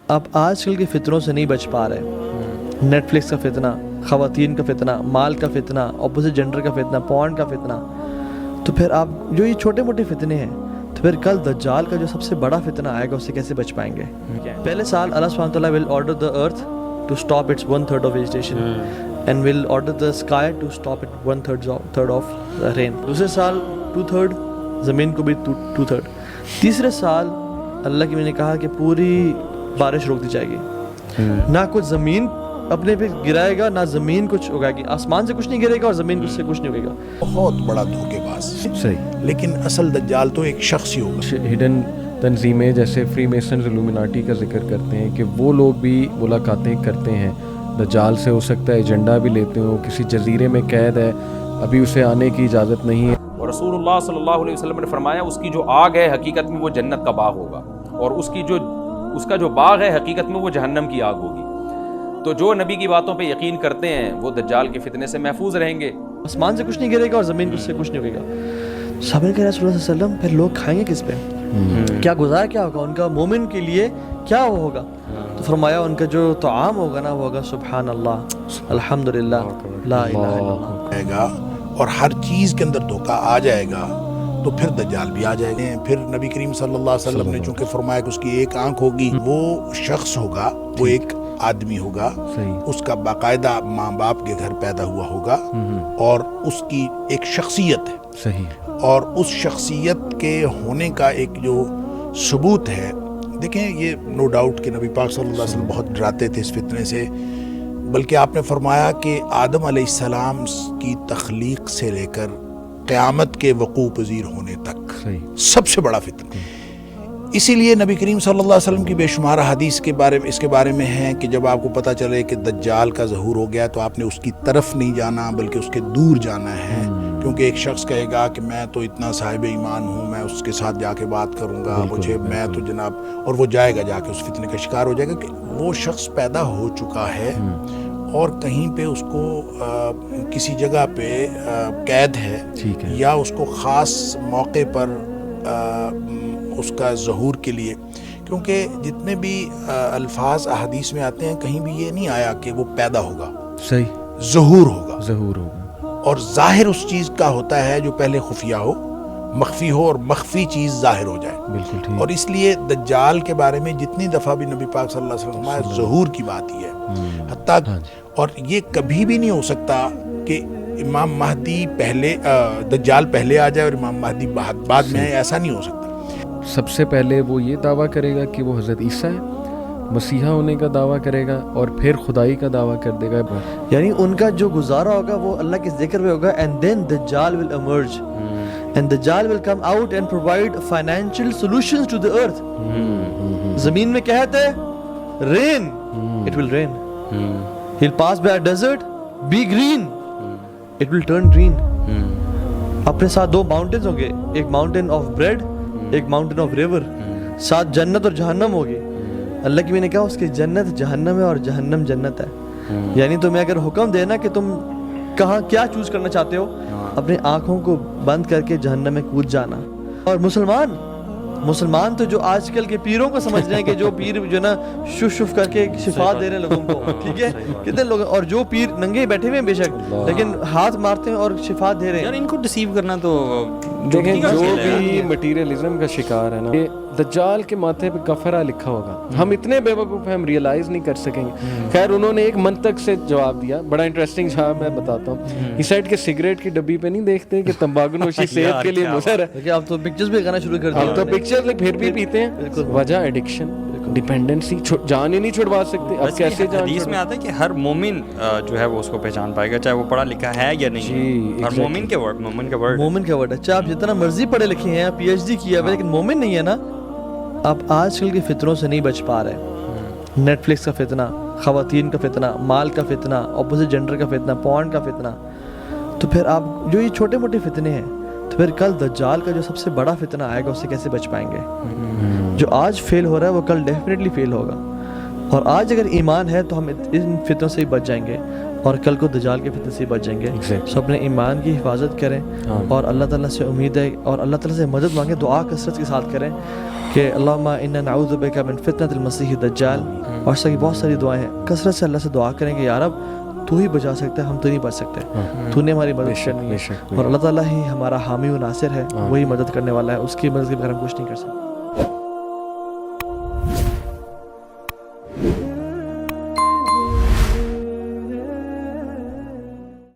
آپ آج کل کے فتنوں سے نہیں بچ پا رہے. نیٹ فلکس کا فتنہ, خواتین کا فتنہ, مال کا فتنہ, اپوزٹ جنڈر کا فتنہ, پورن کا فتنہ, تو پھر آپ جو یہ چھوٹے موٹے فتنے ہیں, تو پھر کل دجال کا جو سب سے بڑا فتنہ آئے گا اس سے کیسے بچ پائیں گے؟ پہلے سال اللہ سبحانہ تعالیٰ will order the earth to stop its 1/3 of vegetation and will order the sky to stop it 1/3 of the rain. دوسرے سال 2/3 زمین کو بھی 2/3. تیسرے سال اللہ کی میں نے کہا کہ پوری بارش روک دی جائے گی, نہ کچھ زمین اپنے پہ گرائے گا, نہ زمین کچھ اگائے گی, آسمان سے کچھ نہیں گرے گا اور زمین سے کچھ نہیں اگے گا. بہت بڑا دھوکے باز. صحیح. لیکن اصل دجال تو ایک شخص ہی ہوگا. ہڈن تنظیمیں جیسے فری میسنز الومناٹی کا ذکر کرتے ہیں کہ وہ لوگ بھی ملاقاتیں کرتے ہیں دجال سے, ہو سکتا ہے ایجنڈا بھی لیتے ہوں, کسی جزیرے میں قید ہے, ابھی اسے آنے کی اجازت نہیں ہے. اور رسول اللہ صلی اللہ علیہ وسلم نے فرمایا اس کی جو آگ ہے حقیقت میں وہ جنت کا باغ ہوگا, اور اس کا جو باغ ہے حقیقت میں وہ جہنم کی آگ ہوگی. تو جو نبی کی باتوں پہ یقین کرتے ہیں وہ دجال کے فتنے سے محفوظ رہیں گے. آسمان سے کچھ نہیں گرے گا اور زمین سے کچھ نہیں اگے گا. صحابہ کہہ رہے رسول اللہ صلی اللہ علیہ وسلم پھر لوگ کھائیں گے کس پہ؟ کیا گزارا کیا ہوگا ان کا؟ مومن کے لیے کیا وہ ہوگا؟ تو فرمایا ان کا جو طعام ہوگا نا وہ ہوگا سبحان اللہ, الحمدللہ, لا الہ الا اللہ آئے گا, اور ہر چیز کے اندر دھوکہ آ جائے گا تو پھر دجال بھی آ جائے گا. پھر نبی کریم صلی اللہ علیہ وسلم نے چونکہ فرمایا کہ اس کی ایک آنکھ ہوگی, وہ شخص ہوگا, وہ ایک آدمی ہوگا, اس کا باقاعدہ ماں باپ کے گھر پیدا ہوا ہوگا, اور اس کی ایک شخصیت ہے. صحیح. اور اس شخصیت کے ہونے کا ایک جو ثبوت ہے, دیکھیں یہ نو ڈاؤٹ کہ نبی پاک صلی اللہ علیہ وسلم بہت ڈراتے تھے اس فتنے سے, بلکہ آپ نے فرمایا کہ آدم علیہ السلام کی تخلیق سے لے کر قیامت کے وقوع پذیر ہونے تک سب سے بڑا فتنہ. اسی لیے نبی کریم صلی اللہ علیہ وسلم کی بے شمار حدیث کے بارے میں اس کے بارے میں ہیں کہ جب آپ کو پتہ چلے کہ دجال کا ظہور ہو گیا تو آپ نے اس کی طرف نہیں جانا بلکہ اس کے دور جانا ہے, کیونکہ ایک شخص کہے گا کہ میں تو اتنا صاحب ایمان ہوں, میں اس کے ساتھ جا کے بات کروں گا, مجھے میں تو جناب, اور وہ جائے گا, جا کے اس فتنے کا شکار ہو جائے گا کہ وہ شخص پیدا ہو چکا ہے اور کہیں پہ اس کو کسی جگہ پہ قید ہے, یا اس کو خاص موقع پر اس کا ظہور کے لیے, کیونکہ جتنے بھی الفاظ احادیث میں آتے ہیں کہیں بھی یہ نہیں آیا کہ وہ پیدا ہوگا, صحیح, ظہور ہوگا. ظہور ہوگا. اور ظاہر اس چیز کا ہوتا ہے جو پہلے خفیہ ہو, مخفی ہو, اور مخفی چیز ظاہر ہو جائے. بالکل ٹھیک. اور اس لیے دجال کے بارے میں جتنی دفعہ بھی نبی پاک صلی اللہ علیہ وسلم نے ظہور کی بات ہی ہے, حتیٰ اور یہ کبھی بھی نہیں ہو سکتا کہ امام مہدی پہلے, دجال پہلے آ جائے اور امام مہدی بعد میں آئے, ایسا نہیں ہو سکتا. سب سے پہلے وہ یہ دعویٰ کرے گا کہ وہ حضرت عیسیٰ ہے, مسیحا ہونے کا دعویٰ کرے گا, اور پھر خدائی کا دعویٰ کر دے گا. یعنی ان کا جو گزارا ہوگا وہ اللہ کے ذکر میں ہوگا, and then Dajjal will emerge and Dajjal will come out and provide financial solutions to the earth. زمین میں کہتے rain, it will rain. He'll pass by a desert, be green, it will turn green. اپنے ساتھ دو mountains ہوں گے, ایک mountain of bread, ایک mountain of river, ساتھ جنت اور جہنم ہوگی. اللہ کی میں نے کہا اس کی جنت جہنم ہے اور جہنم جنت ہے. یعنی تمہیں اگر حکم دینا کہ تم کہاں کیا چوز کرنا چاہتے ہو, اپنے آنکھوں کو بند کر کے جہنم میں کود جانا. اور مسلمان تو جو آج کل کے پیروں کو سمجھ رہے ہیں کہ جو پیر جو نا شف کر کے شفا دے رہے ہیں لوگوں کو, ٹھیک ہے, کتنے لوگ, اور جو پیر ننگے بیٹھے ہوئے ہیں بے شک, لیکن ہاتھ مارتے ہیں اور شفا دے رہے ہیں. یار ان کو ڈیسیو کرنا تو دیکھیں, جو بھی مٹیریلزم کا شکار ہے نا, دجال کے ماتھے پہ کفرہ لکھا ہوگا. ہم اتنے بے وقوف ہیں, ہم ریئلائز نہیں کر سکیں گے. خیر انہوں نے ایک منطق سے جواب دیا, بڑا انٹرسٹنگ جواب میں بتاتا ہوں. اس سائڈ کے سگریٹ کی ڈبی پہ نہیں دیکھتے کہ تمباکو نوشی صحت کے لیے مضر ہے, کہ اب تو پکچرز بھی لگانا شروع کر دیا. اب تو پکچرز پھر بھی پیتے ہیں. وجہ ایڈکشن, ڈیپینڈنسی, جان ہی نہیں چھڑوا سکتے. اب کیسے جان؟ حدیث میں آتا ہے کہ ہر مومن جو ہے وہ اس کو پہچان پائے گا, چاہے وہ پڑھا لکھا ہے یا نہیں. ہر مومن کے ورڈ, مومن کا ورڈ. اچھا آپ جتنا مرضی پڑھے لکھے ہیں, پی ایچ ڈی کیا ہے, لیکن مومن نہیں ہے نا. آپ آج کل کے فتنوں سے نہیں بچ پا رہے. نیٹ فلکس کا فتنہ, خواتین کا فتنہ, مال کا فتنہ, اپوزٹ جنڈر کا فتنہ, پورن کا فتنہ, تو پھر آپ جو یہ چھوٹے موٹے فتنے ہیں, تو پھر کل دجال کا جو سب سے بڑا فتنہ آئے گا اس سے کیسے بچ پائیں گے؟ جو آج فیل ہو رہا ہے وہ کل ڈیفینیٹلی فیل ہوگا. اور آج اگر ایمان ہے تو ہم ان فتنوں سے ہی بچ جائیں گے اور کل کو دجال کے فتنے سے ہی بچ جائیں گے. سو اپنے ایمان کی حفاظت کریں اور اللہ تعالیٰ سے امید ہے اور اللہ تعالیٰ سے مدد مانگیں, دعا کثرت کے ساتھ کریں کہ اللہم انا نعوذ بک من فتنۃ المسیح الدجال. اور اس طرح کی بہت ساری دعائیں ہیں, کثرت سے اللہ سے دعا کریں کہ یا رب تو ہی بچا سکتا ہے, ہم تو نہیں بچ سکتے, تو نے ہماری مدد کرنی ہے. اور اللہ تعالیٰ ہی ہمارا حامی و ناصر ہے, وہی مدد کرنے والا ہے, اس کی مدد کے بغیر ہم کچھ نہیں کر سکتے.